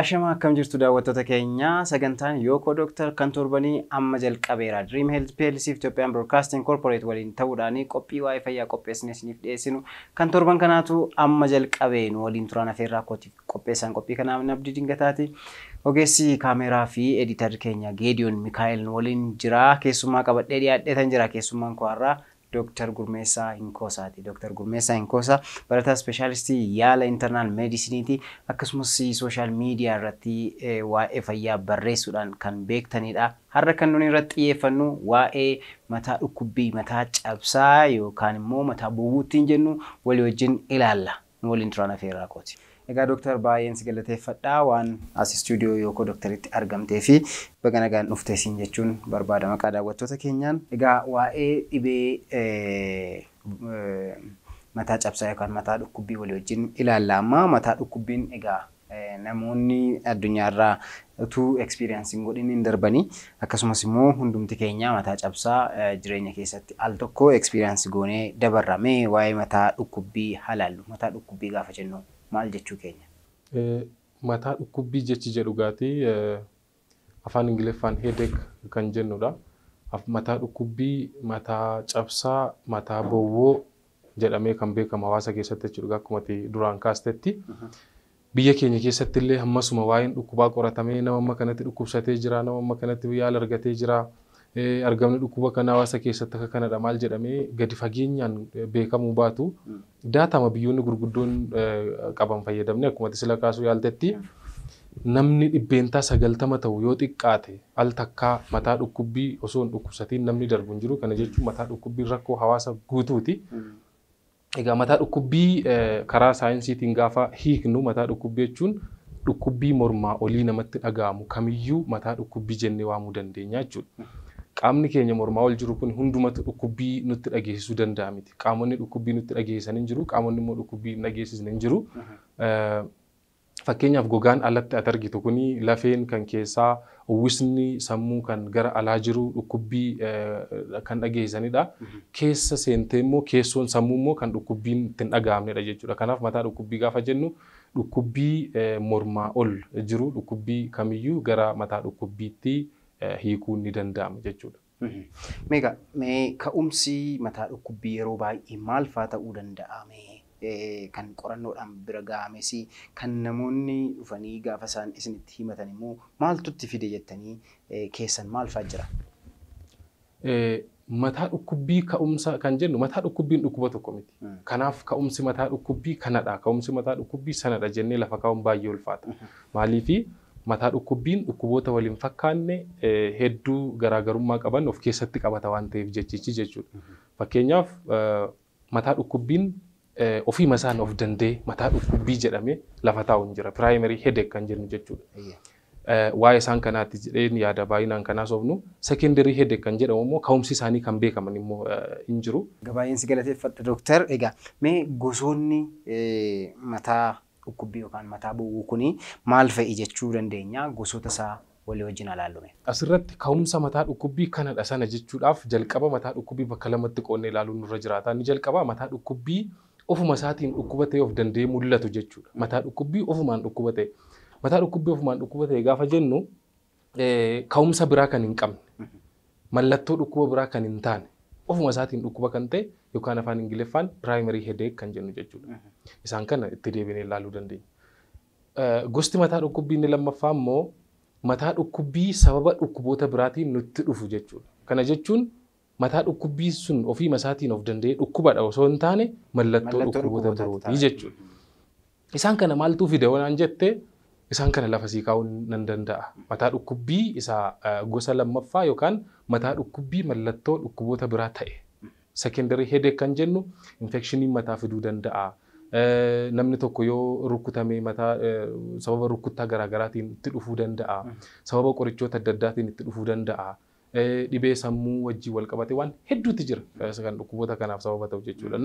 Ashama akkam jirtu daawwattoota keenya sagantaan Yookoo Doctor kan torbanii amma jalqabeera. Dream Health PLC Ethiopian Broadcasting Corporate waliin ta'uudhaan qophii waa'ee fayyaa qopheessinee isiniif dhiyeessinu kan torban kanaatu amma jalqabee nu waliin turan afeerraa qopheessan qophii kanaaf nabdi dingataati. Ogeessi kaameraa fi editor keenya Geediyoon Mikaa'el nu waliin jira. Keessummaa qabadhee dhiyaadheetan jira. Keessummaan koo har'aa Dr. Gurmessa Hinkoosaati. Dr. Gurmessa Hinkoosaa barataa speeshalistii Yaala internal medicine akkasumas social media irratti waa'ee fayyaa barreessuudhaan kan beektanidha. Har'a kan nuti irratti xiyyeeffannu waa'ee mataa dhukkubbii, mataa cabsaa yookaan immoo mataa bu'uutiin jennu walii wajjin ilaalla. Nu waliin turan afeerraa kooti. Egaa Dr. baay'een si galateeffadha waan as studio Yookoo Doctoritti argamtee fi baga nagaan dhuftee siin jechuun barbaada maqaa daawwattoota keenyaan. Egaa waa'ee dhibee mataa cabsaa yookaan mataa dhukkubbii walii wajjin ilaalla. Amma mataa dhukkubbiin egaa namoonni addunyaarraa utuu experience godhin hin darbanii akkasumas immoo hundumti keenya mataa cabsaa jireenya keessatti al tokko experience goonee dabarramee waa'ee mataa dhukkubbii halaallu. Mataa dhukkubbii gaafa jennu maal jechuu keenya? Mataa dhukkubbii jechi jedhu gaati afaan Ingiliffaan headache kan jennudha. Mataa dhukkubbii, mataa cabsaa, mataa bowwoo jedhamee kan beekamu hawaasa keessatti jechuudha akkuma duraan kaastetti. Biyya keenya keessatti illee hammasuma waa'een dhukkubaa qoratamee nama amma kanatti dhukkubsatee jira, nama amma kanatti yaala argatee jira. Argamni dhukkuba kana hawaasa keessatti akka kanadha maal jedhamee gadi fageenyaan beekamuu baatu daatama biyyoonni gurguddoon qaban fayyadamne akkuma sila kaasuu yaaltetti namni 90% ta'u yoo xiqqaate al takkaa mataa dhukkubbii osoo hin dhukkubsatiin namni darbu hin jiru. Kana jechuun mataa dhukkubbii rakkoo hawaasa guutuuti. Egaa mataa dhukkubbii karaa saayinsiitiin gaafa hiiknu mataa dhukkubbii jechuun dhukkubbii mormaa olii namatti dhaga'amu kamiyyuu mataa dhukkubbii jennee waamuu dandeenya jechuudha. Qaamni keenya mormaa ol jiru kun hundumatu dhukkubbii nutti dhageessisuu danda'a miti. Qaamonni dhukkubbii nutti dhageessisan hin jiru, qaamonni immoo dhukkubbii hin dhageessisne hin jiru. Fakkeenyaaf gogaan alatti ati argitu kuni lafeen kan keessaa uwwisni sammuu kan gara alaa jiru dhukkubbii kan dhageessisanidha. Keessa seentee immoo keessoon sammuu immoo kan dhukkubbiin ittiin dhaga'amnedha jechuudha. Kanaaf mataa dhukkubbii gaafa jennu dhukkubbii mormaa ol jiru dhukkubbii kamiyyuu gara mataa dhukkubbiitti hiikuun ni danda'ama jechuudha. Mee ka'umsi mataa dhukkubbii yeroo baay'ee maal fa'aa ta'uu danda'a? Kan qorannoodhaan bira ga'ames kan namoonni dhufanii gaafa isaan isinitti himatan immoo maaltu itti fide jettanii keessan maal fa'aa jira? Mataa dhukkubbii ka'umsa kan jennu mataa dhukkubbiin dhukkuba tokko miti. Kanaaf ka'umsi mataa dhukkubbii kanadha. Ka'umsi mataa dhukkubbii sanadha jennee lafa kaa'uun baay'ee ulfaata. Maaliifi mataa dhukkubbiin dhukkuboota waliin fakkaanne hedduu garaagarummaa qaban of keessatti qabata waan ta'eef jechichi jechuudha. Fakkeenyaaf mataa dhukkubbiin ofii masaan of dandee mataa dhukkubbii jedhamee lafa taa'u hin jira. Primary headache kan jennu jechuudha. Waa'ee isaan kanaatti jedheen yaada baay'inaan kanaas ofnu secondary headache kan jedhamu immoo ka'umsi isaanii kan beekaman immoo hin jiru. Baay'een si galateeffadha Dooktar. Egaa mee gosoonni mataa dhukkubbii yookaan mataa bu'uu kuni maal fa'i jechuu dandeenya? Gosoota isaa walii wajjin ilaallume. Asirratti ka'umsa mataa dhukkubbii kanadha sana jechuudhaaf jalqaba mataa dhukkubbii bakka lamatti qoonnee ilaaluun nurra jiraata. Inni jalqaba mataa dhukkubbii ofuma isaatiin dhukkuba ta'e of dandee mul'atu jechuudha. Mataa dhukkubbii ofumaan dhukkuba ta'e. Mataa dhukkubbii ofumaan dhukkuba ta'e gaafa jennu ka'umsa biraa kan hin qabne, mallattoo dhukkuba biraa kan hin taane, ofuma isaatiin dhukkuba kan ta'e yookaan afaan Ingiliffaan primary headache kan jennu jechuudha. Isaan kana itti deebinee ilaaluu dandeenya. Gosti mataa dhukkubbii inni lammaffaa immoo mataa dhukkubbii sababa dhukkuboota biraatiin nutti dhufu jechuudha. Kana jechuun mataa dhukkubbii sun ofii isaatiin of danda'ee dhukkubadha osoo hin taane mallattoo dhukkuboota birooti jechuudha. Isaan kana maaltu fide waan jette isaan kana lafa sii kaa'uun nan danda'a. Mataa dhukkubbii isa gosa lammaffaa yookaan mataa dhukkubbii mallattoo dhukkuboota biraa ta'e. Secondary headache kan jennu infectionii mataa fiduu danda'a. Namni tokko yoo rukutame mataa sababa rukuttaa garaagaraatiin itti dhufuu danda'a. Sababa qorichoota adda addaatiin itti dhufuu danda'a. Dhibee sammuu wajjin wal qabate waan hedduutu jira kan dhukkuboota kanaaf sababa ta'u jechuudha.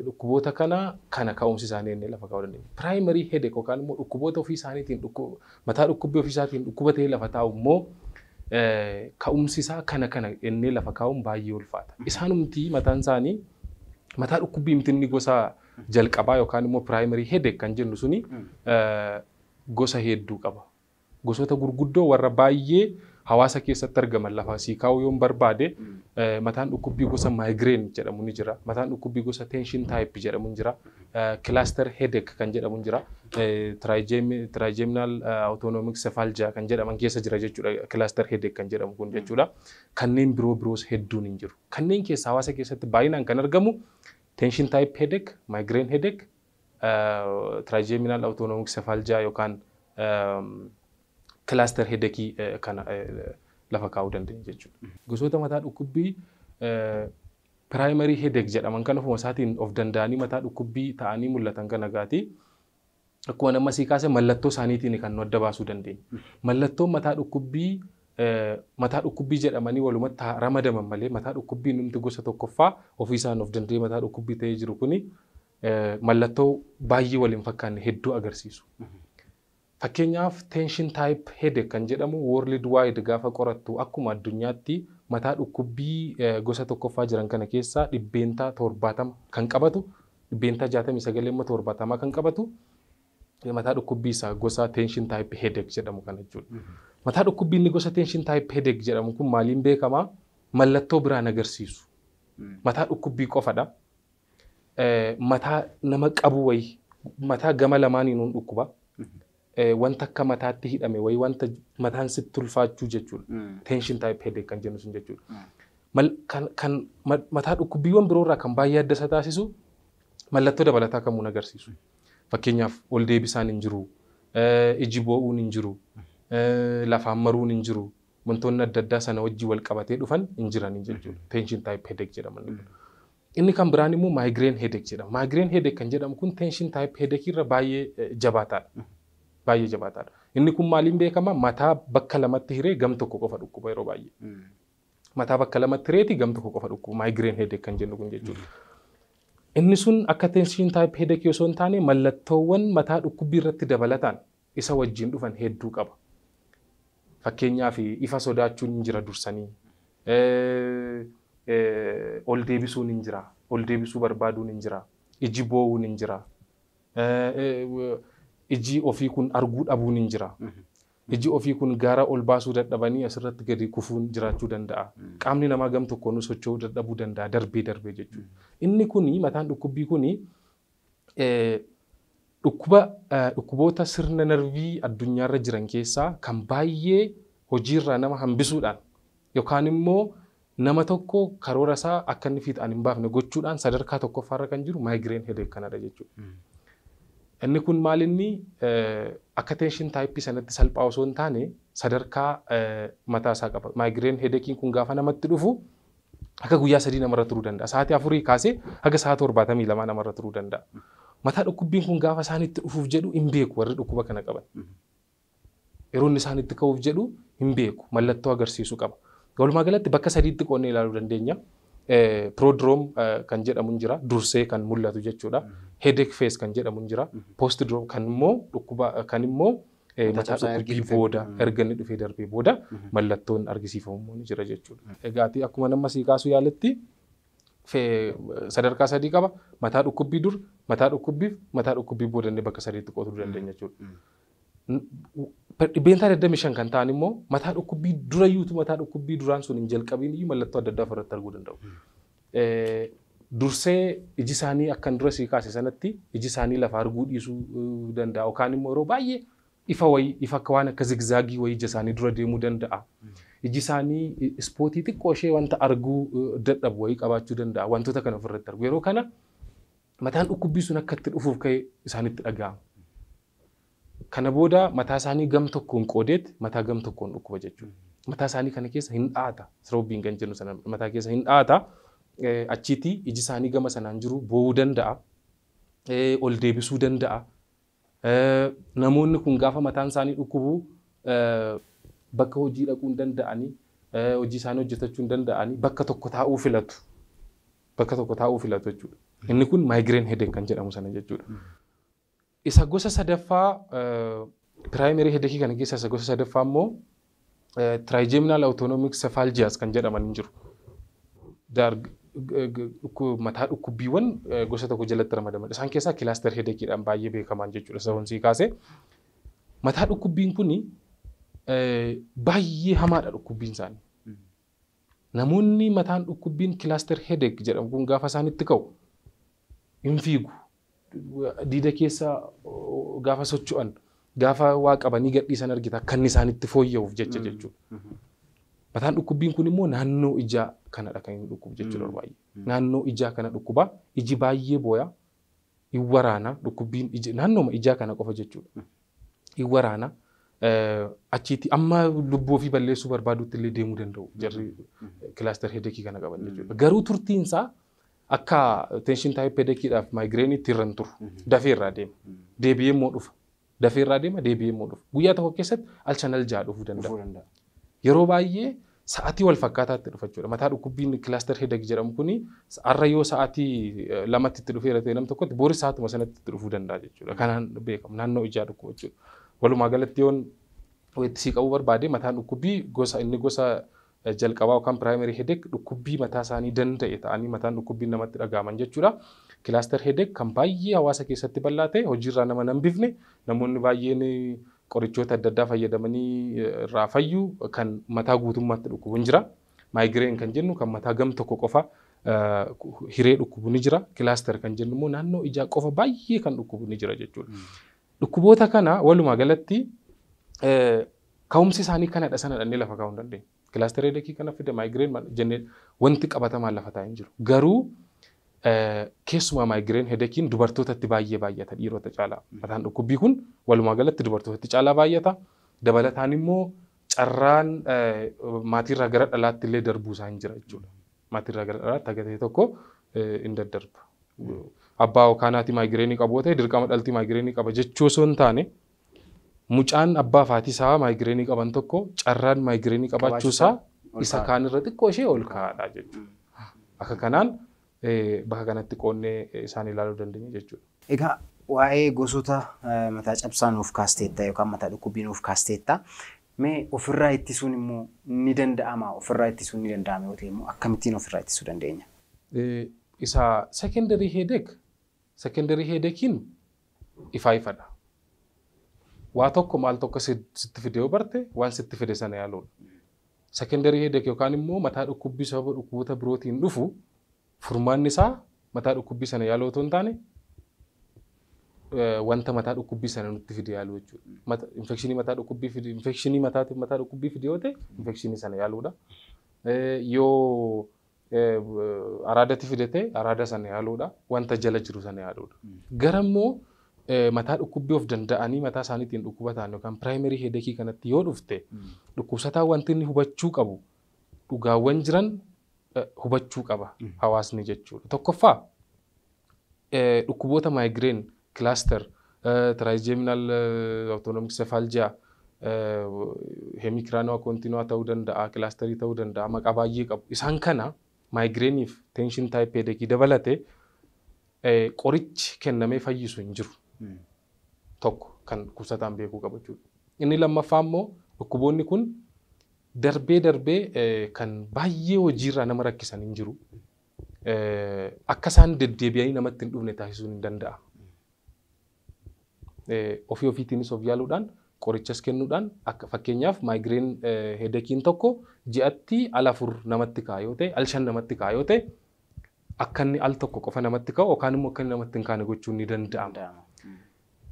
Dhukkuboota kana ka'umsi isaanii inni lafa kaa'uu dandeenya. Primary headache yookaan immoo dhukkuboota ofii isaaniitiin mataa dhukkubbii ofii isaatiin dhukkuba ta'ee lafa taa'u immoo ka'umsi isaa kana inni lafa kaa'uun baay'ee ulfaata. Isaanumti mataan isaanii mataa dhukkubbii miti inni gosa jalqabaa yookaan immoo primary headache kan jennu suni gosa hedduu qaba. Gosoota gurguddoo warra baay'ee hawaasa keessatti argaman lafa sii kaa'uu yoon barbaade mataan dhukkubbii gosa migraine jedhamu ni jira. Mataan dhukkubbii gosa tension type jedhamu ni jira. Cluster headache kan jedhamu ni jira. Trigeminal autonomic cephalgia kan jedhaman keessa jira jechuudha. Cluster headache kan jedhamu kun jechuudha. Kanneen biroos hedduun hin jiru. Kanneen keessa hawaasa keessatti baay'inaan kan argamu tension type headache, migraine headache, trigeminal autonomic cephalgia yookaan cluster headache kana lafa kaa'uu dandeenya jechuudha. Gosoota mataa dhukkubbii primary headache jedhaman kan ofuma isaatiin of danda'anii mataa dhukkubbii ta'anii mul'atan kana gaati. Akkuma nama sii kaase mallattoo isaaniitiin kan nu adda baasuu dandeenya. Mallattoon mataa dhukkubbii jedhamanii walumatti ramadaman malee mataa dhukkubbii nuti gosa tokkoffaa ofii isaan of danda'ee mataa dhukkubbii ta'ee jiru kuni mallattoo baay'ee waliin fakkaanne hedduu agarsiisu. Fakkeenyaaf tension type headache kan jedhamu world wide gaafa qorattu akkuma addunyaatti mataa dhukkubbii gosa tokkoffaa jiran kana keessaa dhibbeentaa 70 kan qabatu dhibbeentaa 69 kan qabatu mataa dhukkubbii isaa gosa tension type headache jedhamu kana jechuudha. Mataa dhukkubbiin gosa tension type headache jedhamu kun maaliin beekama? Mallattoo biraan agarsiisu. Mataa dhukkubbii qofadha. Mataa nama qabu wayi mataa gama lamaaniin dhukkuba. Wanta akka mataatti hidhame wayi wanta mataan sitti ulfaachuu jechuudha. Tension type headache kan jennu sun jechuudha. Kan mataa dhukkubbiiwwan biroorraa kan baay'ee adda isa taasisu mallattoo dabalataa kamuu agarsiisu. Fakkeenyaaf ol deebisaan hin jiru, iji boo'uun hin jiru, lafaan maruun hin jiru, wantoonni adda addaa sana wajjii wal qabatee dhufan hin jiran jechuudha. Tension type headache jedhaman. Inni kan biraan immoo migraine headache jedhama. Migraine headache kan jedhamu kun tension type headache irra baay'ee jabaataadha. Baay'ee jabaataadha. Inni kun maaliin beekama? Mataa bakka lamatti hiree gam tokko qofa dhukkuba yeroo baay'ee. Mataa bakka lamatti hireeti gam tokko qofa dhukkuba migraine headache kan jennu kun jechuudha. Inni sun akka tension type headache osoo hin taane mallattoowwan mataa dhukkubbii irratti dabalataan isa wajjin dhufan hedduu qaba. Fakkeenyaaf ifa sodaachuun hin jira dursanii. Ol deebisuun hin jira. Ol deebisuu barbaaduun hin jira. Iji boo'uun hin jira. Iji ofii kun arguu dhabuun hin jira. Iji ofii kun gaara ol baasuu dadhabanii asirratti gadi kufuun jiraachuu danda'a. Qaamni namaa gam tokkoon socho'uu dadhabuu danda'a darbee jechuudha. Inni kuni mataan dhukkubbii kuni dhukkuboota sirna narvii addunyaarra jiran keessaa kan baay'ee hojiirraa nama hambisuudhaan yookaan immoo nama tokko karoora isaa akka inni fiixaan hin baafne gochuudhaan sadarkaa tokkoffaarra kan jiru migraine headache kanadha jechuudha. Inni kun maalinni akka tension type sanatti salphaa osoo hin taane sadarkaa mataa isaa qaba. Migraine headache kun gaafa namatti dhufu akka guyyaa 3 namarra turuu danda'a. Sa'aatii 4 kaasee haga sa'aatii 72 namarra turuu danda'a. Mataa dhukkubbiin kun gaafa isaanitti dhufuuf jedhu hin beeku warri dhukkuba kana qaban. Yeroo inni isaanitti ka'uuf jedhu hin beeku. Mallattoo agarsiisu qaba. Walumaa galatti bakka 3tti qoonnee ilaaluu dandeenya. Prodrome kan jedhamu jira dursee kan mul'atu jechuudha. Headache phase kan jedhamu jira. Postdrome kan immoo dhukkuba kan immoo mataa dhukkubbii booda erga inni dhufee darbee booda mallattoon argisiifamu ni jira jechuudha. Egaati akkuma nama sii kaasuu yaaletti sadarkaa 3 qaba. Mataa dhukkubbii dur, mataa dhukkubbii booda inni bakka 3tti qooduu dandeenya jechuudha. Dhibbeentaa 25 kan ta'an immoo mataa dhukkubbii durayyuutu mataa dhukkubbii duraan sun hin jalqabiin iyyuu mallattoo adda addaa ofirratti arguu danda'u. Dursee iji isaanii akkan dura sii kaase sanatti iji isaanii lafa arguu dhiisuu danda'a yookaan immoo yeroo baay'ee ifa akka waan akka zigzaagii wayii ija isaanii dura deemuu danda'a. Iji isaanii ispootii xiqqoo ishee wanta arguu dadhabu wayii qabaachuu danda'a. Wantoota kana ofirratti argu. Yeroo kana mataan dhukkubbii sun akka itti dhufuuf ka'e isaanitti dhaga'ama. Kana booda mataa isaanii gam tokkoon qoodeet mataa gam tokkoon dhukkuba jechuudha. Mataa isaanii kana keessa hin dhaata. Siroobiin kan jennu sana mataa keessa hin dhaata. Achiiti iji isaanii gama sanaan jiru boo'uu danda'a. Ol deebisuu danda'a. Namoonni kun gaafa mataan isaanii dhukkubu bakka hojii dhaquu hin danda'anii hojii isaanii hojjetachuu hin danda'anii bakka tokko taa'uu filatu. Bakka tokko taa'uu filatu jechuudha. Inni kun migraine headache kan jedhamu sana jechuudha. Isa gosa sadaffaa primary headache kana keessa isa gosa sadaffaa immoo trigeminal autonomic cephalgia kan jedhaman jiru. Mataa dhukkubbiiwwan gosa tokko jalatti ramadaman. Isaan keessaa cluster headache dhaan baay'ee beekaman jechuudha. Sababni sii kaase Mataa dhukkubbiin kuni baay'ee hamaadha dhukkubbiin isaanii. Namoonni mataan dhukkubbiin cluster headache jedhamu kun gaafa isaanitti ka'u hin fiigu. Diida keessa gaafa socho'an gaafa waa qabanii gadhiisan argita kan isaanitti fooyya'uuf jechuudha. Mataan dhukkubbiin kun immoo naannoo ijaa kanadha kan inni dhukkubu jechuudha baay'ee. Naannoo ijaa kana dhukkuba iji baay'ee booya hin waraana dhukkubbiin naannooma ijaa kana qofa jechuudha. Hin waraana achitti amma lubbuu ofii balleessuu barbaadutti illee deemuu danda'u jarri cluster headache kana qaban jechuudha. Garuu turtiinsaa akka tension type headacheedhaaf migraine itti irran turu dafee irraa deema. Deebi'ee immoo dhufa. Dafee irraa deema deebi'ee immoo dhufa. Guyyaa tokko keessatti al channel ja'a dhufuu danda'a. Yeroo baay'ee sa'aatii wal fakkaataatti dhufa jechuudha. Mataa dhukkubbiin cluster headache jedhamu kuni har'a yoo sa'aatii lamatti itti dhufeera ta'e nam tokkotti booris sa'aatuma sanatti itti dhufuu danda'a jechuudha. Kanaan beekamu naannoo ijaa dhukkuba jechuudha. Walumaa galatti yoon itti qabuu barbaade mataan dhukkubbii inni gosa jalqabaa yookaan primary headache dhukkubbii mataa isaanii danda'e ta'anii mataan dhukkubbii namatti dhaga'aman jechuudha. Cluster headache kan baay'ee hawaasa keessatti bal'aa ta'e hojiirraa nama hin bifne namoonni baay'een qorichoota adda addaa fayyadamanii irraa fayyu kan mataa guutummaatti dhukkubu ni jira. Migraine kan jennu kan mataa gam tokko qofa hiree dhukkubu ni jira. Cluster kan jennu immoo naannoo ijaa qofa baay'ee kan dhukkubu ni jira jechuudha. Dhukkuboota kana walumaa galatti ka'umsi isaanii kanadha sanadha inni lafa kaa'uu hin dandeenye. Cluster headache kana fide migraine jennee wanti qabatamaan lafa taa'ee hin jiru. Garuu keessumaa migraine headachein dubartootatti baay'ee baay'ata dhiirota caalaa. Mataan dhukkubbii kun walumaa galatti dubartootatti caalaa baay'ata. Dabalataan immoo carraan maatiirraa gara dhalaatti illee darbuu isaa hin jira jechuudha. Maatiirraa gara dhalaatti hagatee tokko hin daddarba. Abbaa yookaan haati migraine qabu ta'e dirqama dhaltii migraine qaba jechuu osoo hin taane mucaan abbaa fi haati isaa migraine qaban tokko carraan migraine qabaachuusaa isa kaan irra xiqqoo ishee ol kaa'aadha jechuudha. Akka kanaan bakka kanatti qoonnee isaan ilaaluu dandeenya jechuudha. Egaa waa'ee gosoota mataa cabsaa nuuf kaasteetta yookaan mataa dhukkubbii nuuf kaasteetta mee ofirraa ittisuun immoo ni danda'ama ofirraa ittisuun ni danda'ama yoo ta'e immoo akkamittiin ofirraa ittisuu dandeenya? Isa secondary headachein ifadha. Waa tokko maal tokko sitti fide yoo barte waan sitti fide sana yaaluudha. Secondary headache yookaan immoo mataa dhukkubbii sababa dhukkuboota birootiin dhufu furmaanni isaa mataa dhukkubbii sana yaaluu otoo hin taane wanta mataa dhukkubbii sana nutti fide yaaluu jechuudha. Infekshinii mataa dhukkubbii fide infekshinii mataa dhukkubbii fide yoo ta'e infekshinii sana yaaluudha. Yoo araadatti fide ta'e araada sana yaaluudha. Wanta jala jiru sana yaaluudha. Garammoo mataa dhukkubbii of danda'anii mataa isaaniitiin dhukkuba ta'an yookaan primary headache kanatti yoo dhufte dhukkubsataa wanti inni hubachuu qabu dhugaawwan jiran hubachuu qaba hawaasni jechuudha. Tokkoffaa dhukkuboota migraine cluster trigeminal autonomic cephalgia hemicranial continua ta'uu danda'a clusterii ta'uu danda'a maqaa baay'ee qabu. Isaan kana migraine fi tension type headache dabalate qorichi kennamee fayyisu hin jiru. Tokko kan dhukkubsataan beekuu qabu jechuudha. Inni lammaffaa immoo dhukkuboonni kun darbee kan baay'ee hojiirraa nama rakkisan hin jiru. Akka isaan deddeebi'anii namatti hin dhufne taasisuun hin danda'amu. Ofii ofiitiinis of yaaluudhaan qorichas kennuudhaan akka fakkeenyaaf migraine headachein tokko ji'atti al 4 namatti ka'a yoo ta'e al 5 namatti ka'a yoo ta'e akka inni al tokko qofa namatti ka'u yookaan immoo akka inni namatti hin kaane gochuun ni danda'ama.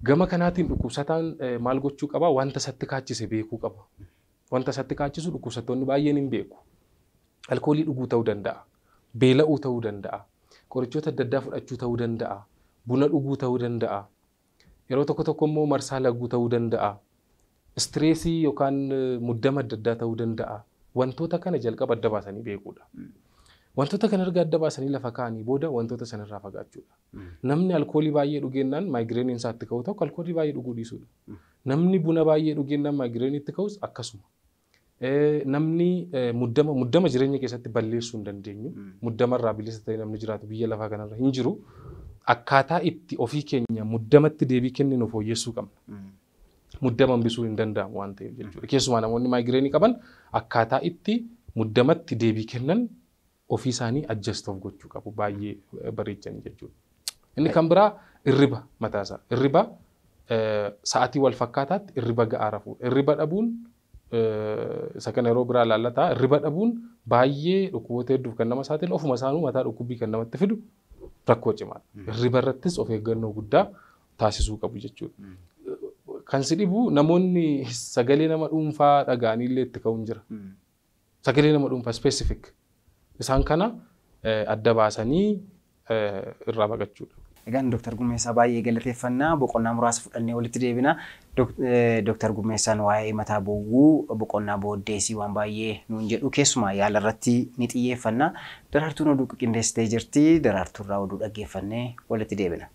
Gama kanaatiin dhukkubsataan maal gochuu qaba? Wanta isatti kaachise beekuu qaba. Wanta isatti kaachisu dhukkubsattoonni baay'een hin beeku. Alkoolii dhuguu ta'uu danda'a. Beela'uu ta'uu danda'a. Qorichoota adda addaa fudhachuu ta'uu danda'a. Buna dhuguu ta'uu danda'a. Yeroo tokko immoo marsaa laguu ta'uu danda'a. Istireesii yookaan muddama adda addaa ta'uu danda'a. Wantoota kana jalqaba adda baasanii beekuudha. Wantoota kana erga adda baasanii lafa kaa'anii booda wantoota sanarraa fagaachuudha. Namni alkoolii baay'ee dhugeennaan migraine isaatti ka'u tokko alkoolii baay'ee dhuguu dhiisuudha. Namni buna baay'ee dhugeennaan migraine itti ka'us akkasuma. Namni muddama jireenya keessatti balleessuu hin dandeenyu. Muddamarraa bilisa ta'ee namni jiraatu biyya lafaa kanarra hin jiru. Akkaataa itti ofii keenya muddamatti deebii kenninu fooyyessuu qabna. Muddama hambisuu hin danda'amu waan ta'eef jechuudha. Keessumaa namoonni migraine qaban akkaataa itti muddamatti deebii kennan ofii isaanii adjust of gochuu qabu baay'ee bareechanii jechuudha. Inni kan biraa irriba mataasaa. Irriba sa'aatii wal fakkaataatti irriba ga'aa rafuudha. Irriba dhabuun isa kana yeroo biraa laallataa irriba dhabuun baay'ee dhukkuboota hedduuf kan nama saaxilu ofuma isaanuu mataa dhukkubbii kan namatti fidu rakkoo cimaadha. Irriba irrattis of eeggannoo guddaa taasisuu qabu jechuudha. Kan si dhibu namoonni sagalee nama dhuunfaa dhaga'anii illee itti ka'uun jira. Sagalee nama dhuunfaa specific. Isaan kana adda baasanii irraa baqachuudha. Egaan Dr. Gurmessaa baay'ee galateeffannaa boqonnaa muraasa fudhannee walitti deebina. Dr. Gurmessaan waa'ee mataa bowwuu boqonnaa booddeesii waan baay'ee nuun jedhu keessumaa yaala irratti ni xiyyeeffanna. Daraartuun oduu qindeessitee jirti. Daraartuurraa oduu dhaggeeffannee walitti deebina.